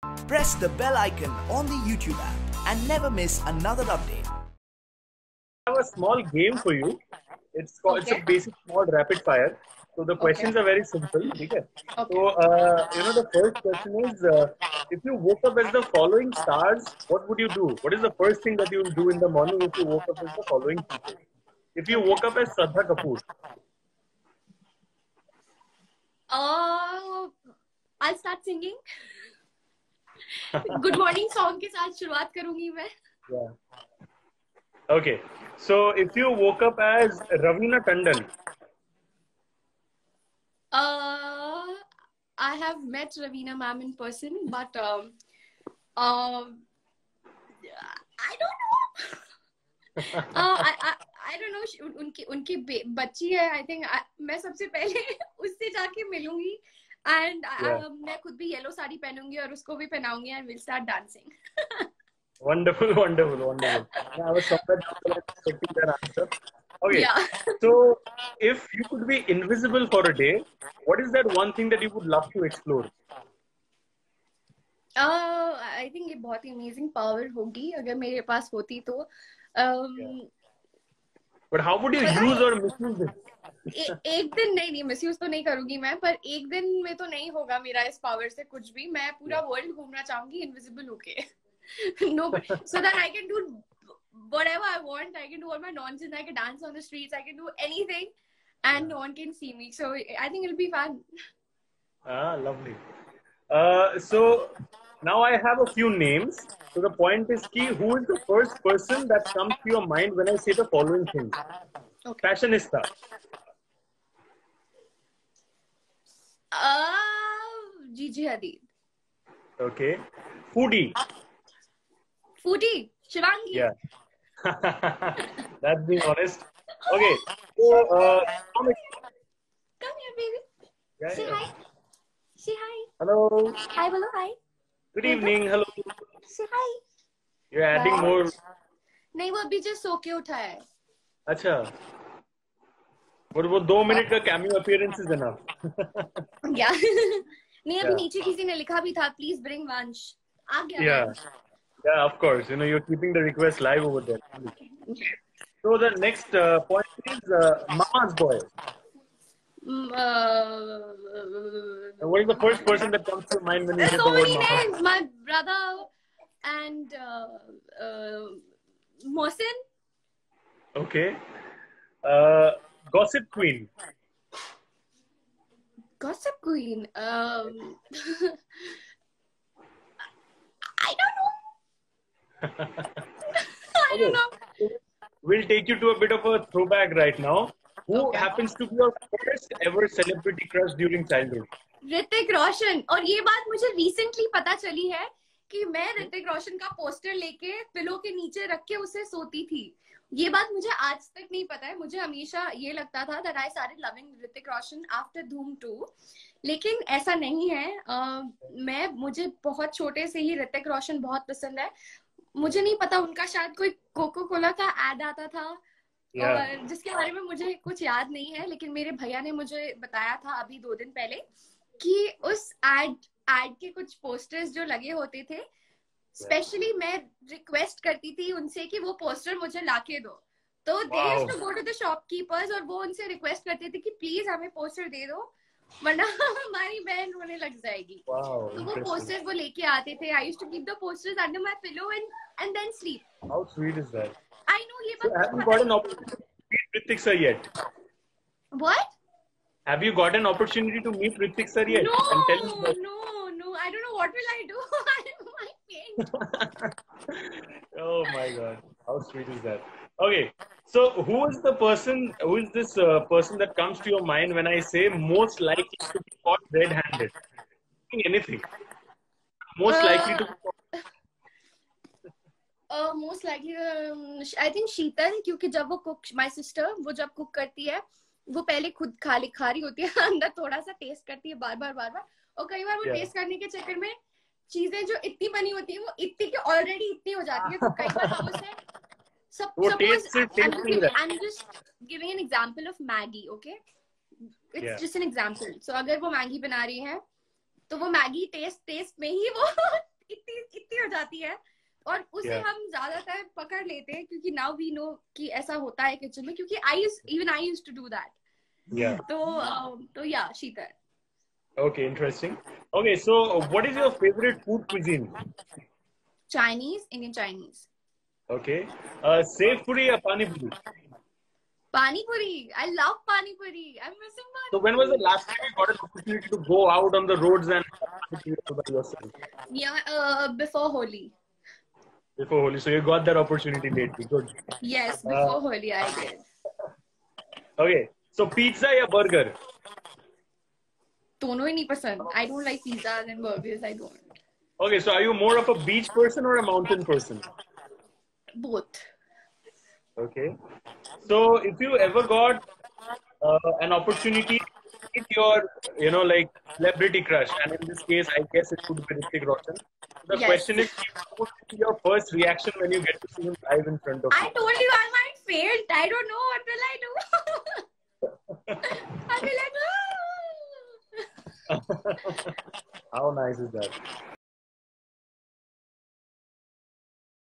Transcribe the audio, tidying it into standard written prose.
Press the bell icon on the YouTube app and never miss another update. I have a small game for you. It's a basic small rapid fire. So the questions are very simple. Okay. So the first question is, if you woke up as the following stars, what would you do? What is the first thing that you will do in the morning if you woke up as the following people? If you woke up as Shraddha Kapoor, I'll start singing. Good morning song के साथ शुरुआत करूंगी मैं. yeah. Okay. So if you woke up as Ravina Tandon, I have met Ravina ma'am in person, but I don't know. I don't know. उनकी बच्ची है. I think मैं सबसे पहले उससे जाके मिलूंगी. And मैं खुद भी येलो साड़ी पहनूंगी और उसको भी पहनाऊंगी and we'll start dancing. Wonderful. I was somewhere expecting that answer. Okay. Yeah. So, if you could be invisible for a day, what is that one thing that you would love to explore? I think ये बहुत ही amazing power होगी अगर मेरे पास होती तो. But how would you use or misuse it? एक दिन नहीं मिसयूज तो नहीं करूंगी मैं, पर एक दिन में तो नहीं होगा मेरा इस पावर से कुछ भी. मैं पूरा वर्ल्ड घूमना चाहूंगी इनविजिबल होके. No, so that I can do whatever I want. I can do all my nonsense. I can dance on the streets. I can do anything, and no one can see me. So I think it'll be fun. Lovely. So now I have a few names. So the point is, who is the first person that comes to your mind when I say the following things? Okay. Fashionista. Gigi Hadid. Okay. Foodie. Shivangi. Yeah. That's being honest. Okay. So, come here, baby. Yeah, Say hi. Say hi. Hello. Hi, hello, hi. Good evening. Hello. Say hi. You're adding more. नहीं, वो अभी just सो के उठा है. अच्छा. वो 2 minute का cameo appearance is enough. Yeah. नहीं, अभी नीचे किसी ने लिखा भी था, please bring Vansh. आ गया. Yeah, of course. You're keeping the request live over there. So the next point is Mama's Boy. What is the first person that comes to your mind when you hear the word Mama? There's so many names. My brother and Mohsin. Okay. Gossip Queen. Gossip Queen. I don't know. I don't know. We'll take you to a bit of a throwback right now. Who happens to be your first ever celebrity crush during childhood? Hrithik Roshan. और ये बात मुझे recently पता चली है कि मैं ऋतिक रोशन का पोस्टर लेके पिलो के नीचे रख के उसे सोती थी. ये बात मुझे आज तक नहीं पता है. मुझे हमेशा ये लगता था that I started loving Hrithik Roshan after Dhoom 2. लेकिन ऐसा नहीं है. मुझे बहुत छोटे से ही ऋतिक रोशन बहुत पसंद है. मुझे नहीं पता, उनका शायद कोई कोको कोला का एड आता था और जिसके बारे में मुझे कुछ याद नहीं है, लेकिन मेरे भैया ने मुझे बताया था अभी 2 दिन पहले कि उस एड के कुछ पोस्टर्स जो लगे होते थे, स्पेशली मैं रिक्वेस्ट करती थी उनसे कि वो पोस्टर मुझे लाके दो. तो they used to go to the shopkeepers और वो उनसे रिक्वेस्ट करते थे कि प्लीज हमें पोस्टर दे दो वरना हमारी बहन रोने लग जाएगी. तो वो पोस्टर्स वो लेके आते थे. I used to keep the posters under my pillow and then sleep. How sweet is that? I know. ये So have you got an opportunity to meet Hrithik sir yet? What? Have you got an opportunity to meet Hrithik sir yet? No. I don't know. What will I do? I'm my pain. Oh my God. How sweet is that? Okay. So who is this person that comes to your mind when I say most likely to be caught red-handed? Anything. Most likely to be caught. Most likely, I think शीतल, क्योंकि जब वो my sister, वो जब cook करती है, वो पहले खुद खा रही होती है, अंदर थोड़ा सा टेस्ट करती है बार बार और कई बार वो टेस्ट करने के चक्कर में चीजें जो इतनी बनी होती है वो इतनी की ऑलरेडी इतनी हो जाती है. तो कई बार वो उसे suppose I'm just giving an example of Maggie, okay? It's just an example. So अगर वो मैगी बना रही है तो वो मैगी टेस्ट में ही वो आती है और उसे हम ज्यादातर पकड़ लेते हैं क्योंकि नाउ वी नो कि ऐसा होता है किचन में, क्योंकि I used to do that. तो या शीतल. Okay, interesting. Okay, so what is your favorite food cuisine? Chinese, Indian Chinese. Okay. Sev puri or pani puri? Pani puri. I love pani puri. I'm missing pani. So when was the last time you got an opportunity to go out on the roads and pani puri by yourself? Yeah, before Holi. Before Holi, so you got that opportunity lately. Good. Yes, before Holi I did. Okay, so pizza or burger? दोनों ही नहीं पसंद. I don't like pizzas and burgers. I don't. Okay, so are you more of a beach person or a mountain person? Both. Okay. So if you ever got an opportunity to meet your, like celebrity crush, and in this case, I guess it would be Hrithik Roshan. The question is, what would be your first reaction when you get to see him live in front of you? I told you I might faint. I don't know what will I do. I'll be like, How nice is that?